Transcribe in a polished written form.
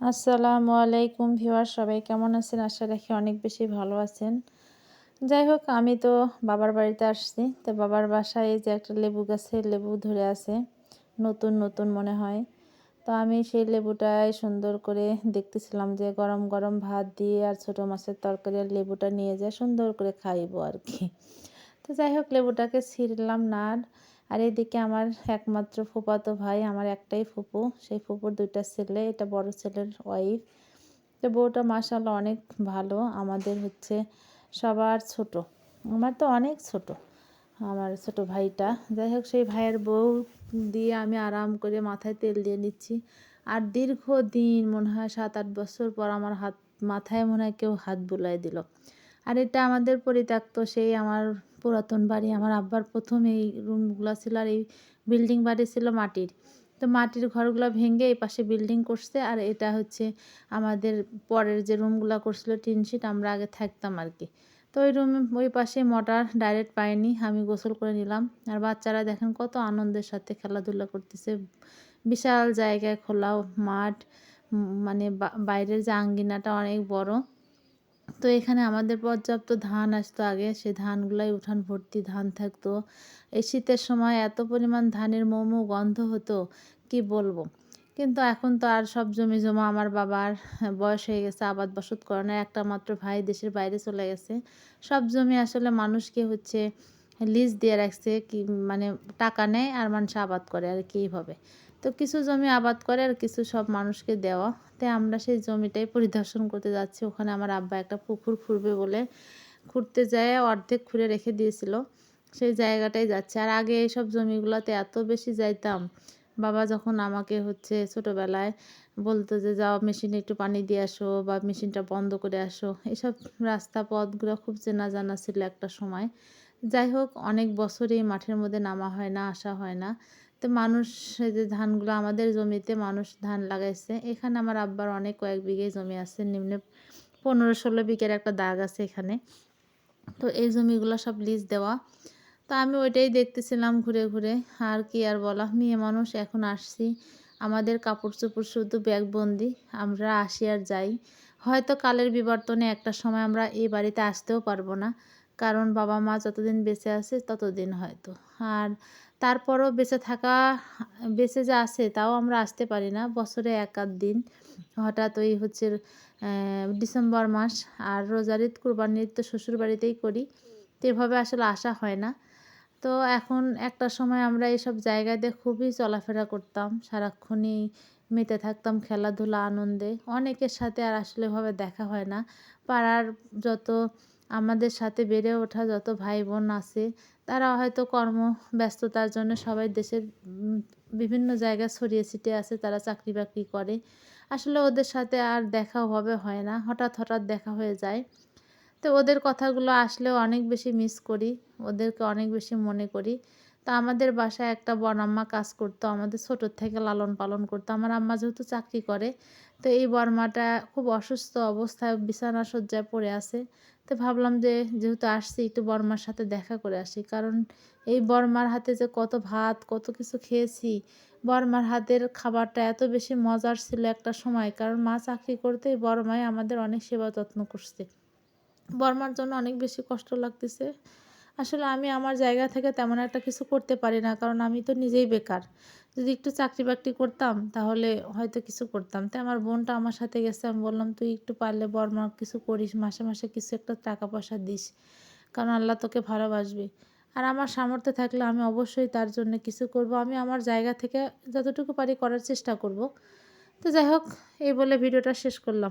আসসালামু আলাইকুম ভিউয়ার, সবাই কেমন আছেন? আশা রাখি অনেক বেশি ভালো আছেন। যাই হোক, আমি তো বাবার বাড়িতে আসছি। তো বাবার বাসায় এই যে একটা লেবু গাছে লেবু ধরে আছে, নতুন নতুন মনে হয়। তো আমি সেই লেবুটাই সুন্দর করে দেখতেছিলাম যে গরম গরম ভাত দিয়ে আর ছোটো মাছের তরকারি আর লেবুটা নিয়ে যেয়ে সুন্দর করে খাইবো আর কি। তো যাই হোক, লেবুটাকে ছিঁড়লাম না আর এদিকে আমার একমাত্র ফুফাতো ভাই, আমার একটাই ফুপু, সেই ফুপুর 2টা ছেলে, এটা বড় ছেলের ওয়াইফ। তো বউটা মাশাআল্লাহ অনেক ভালো, আমাদের হচ্ছে সবার ছোট, আমার তো অনেক ছোট, আমার ছোট ভাইটা। যাই হোক, সেই ভাইয়ের বউ দিয়ে আমি আরাম করে মাথায় তেল দিয়ে নিচ্ছি। আর দীর্ঘদিন মনে হয় 7-8 বছর পর আমার মাথায় মনে হয় কেউ হাত বুলাই দিল। আর এটা আমাদের পরিত্যক্ত সেই আমার পুরাতন বাড়ি। আমার আব্বার প্রথম এই রুমগুলো ছিল, আর এই বিল্ডিং বাড়ি ছিল মাটির। তো মাটির ঘরগুলো ভেঙে এই পাশে বিল্ডিং করছে, আর এটা হচ্ছে আমাদের পরের যে রুমগুলো করছিল টিনশিট, আমরা আগে থাকতাম আর কি। তো ওই রুম ওই পাশে মোটর ডাইরেক্ট পাইনি, আমি গোসল করে নিলাম। আর বাচ্চারা দেখেন কত আনন্দের সাথে খেলাধুলা করতেছে। বিশাল জায়গায় খোলা মাঠ, মানে বাইরের যে আঙ্গিনাটা অনেক বড়। তো এখানে আমাদের পর্যাপ্ত ধান আসতো আগে, সেই ধানগুলাই উঠান ভর্তি ধান থাকতো। এই শীতের সময় এত পরিমাণ ধানের মোমো গন্ধ হতো, কি বলবো। কিন্তু এখন তো আর সব জমি জমা আমার বাবার বয়স হয়ে গেছে, আবাদ বসত করে না, একটা মাত্র ভাই দেশের বাইরে চলে গেছে। সব জমি আসলে মানুষকে হচ্ছে লিজ দিয়ে রাখছে, কি মানে টাকা নেয় আর মানুষ আবাদ করে আর কি এইভাবে। তো কিছু জমি আবাদ করে আর কিছু সব মানুষকে দেওয়া। তাই আমরা সেই জমিটাই পরিদর্শন করতে যাচ্ছি। ওখানে আমার আব্বা একটা পুকুর খুঁড়বে বলে খুঁড়তে যায় অর্ধেক খুঁড়ে রেখে দিয়েছিল, সেই জায়গাটাই যাচ্ছে। আর আগে এইসব জমিগুলোতে এত বেশি যাইতাম, বাবা যখন আমাকে হচ্ছে ছোটোবেলায় বলতো যে যাও মেশিনে একটু পানি দিয়ে আসো বা মেশিনটা বন্ধ করে আসো, এসব রাস্তা পথগুলো খুব চেনা জানা ছিল একটা সময়। যাই হোক, অনেক বছরই মাঠের মধ্যে নামা হয় না, আসা হয় না। তো মানুষ, এই যে ধানগুলো আমাদের জমিতে মানুষ ধান লাগাইছে, এখানে আমার আব্বার অনেক কয়েক বিঘে জমি আছে, নিম্নে 15-16 বিঘের একটা দাগ আছে এখানে। তো এই জমিগুলো সব লিজ দেওয়া। তো আমি ওইটাই দেখতেছিলাম ঘুরে ঘুরে। আর কি আর বলা, মেয়ে মানুষ এখন আসছি, আমাদের কাপড় চোপড় শুধু ব্যাগবন্দি, আমরা আসি আর যাই। হয়তো কালের বিবর্তনে একটা সময় আমরা এই বাড়িতে আসতেও পারবো না, কারণ বাবা মা যতদিন বেঁচে আছে ততদিন হয়তো। আর তারপরও বেঁচে যা আছে তাও আমরা আসতে পারি না, বছরে 1-8 দিন। হঠাৎ ওই হচ্ছে ডিসেম্বর মাস আর রোজার ঈদ কুরবানির ঈদ তো শ্বশুর বাড়িতেই করি, তো এভাবে আসলে আসা হয় না। তো এখন একটা সময় আমরা এসব জায়গাতে খুবই চলাফেরা করতাম, সারাক্ষণই মেতে থাকতাম খেলাধুলা আনন্দে, অনেকের সাথে আর আসলে এভাবে দেখা হয় না। পাড়ার যত আমাদের সাথে বেড়ে ওঠা যত ভাই বোন আছে, তারা হয়তো কর্মব্যস্ততার জন্য সবাই দেশের বিভিন্ন জায়গায় ছড়িয়ে ছিটিয়ে আছে, তারা চাকরি বাকরি করে। আসলে ওদের সাথে আর দেখা ওভাবে হয় না, হঠাৎ হঠাৎ দেখা হয়ে যায়। তো ওদের কথাগুলো আসলেও অনেক বেশি মিস করি, ওদেরকে অনেক বেশি মনে করি। তো আমাদের বাসায় একটা বড়াম্মা কাজ করতো, আমাদের ছোটোর থেকে লালন পালন করতো। আমার আম্মা যেহেতু চাকরি করে, তো এই বড়মাটা খুব অসুস্থ অবস্থায় বিছানা শয্যায় পড়ে আছে। তো ভাবলাম যে যেহেতু আসছি একটু বড়মার সাথে দেখা করে আসি, কারণ এই বড়মার হাতে যে কত ভাত কত কিছু খেয়েছি। বড়মার হাতের খাবারটা এত বেশি মজার ছিল একটা সময়, কারণ মা চাকরি করতে এই বড়মাই আমাদের অনেক সেবা যত্ন করছে। বর্মার জন্য অনেক বেশি কষ্ট লাগতেছে। আসলে আমি আমার জায়গা থেকে তেমন একটা কিছু করতে পারি না, কারণ আমি তো নিজেই বেকার। যদি একটু চাকরি বাকরি করতাম তাহলে হয়তো কিছু করতাম। তাই আমার বোনটা আমার সাথে গেছে, আমি বললাম তুই একটু পারলে বর্মার কিছু করিস, মাসে মাসে কিছু একটা টাকা পয়সা দিস, কারণ আল্লাহ তোকে ভালোবাসবে। আর আমার সামর্থ্য থাকলে আমি অবশ্যই তার জন্য কিছু করব, আমি আমার জায়গা থেকে যতটুকু পারি করার চেষ্টা করব। তো যাই হোক, এই বলে ভিডিওটা শেষ করলাম।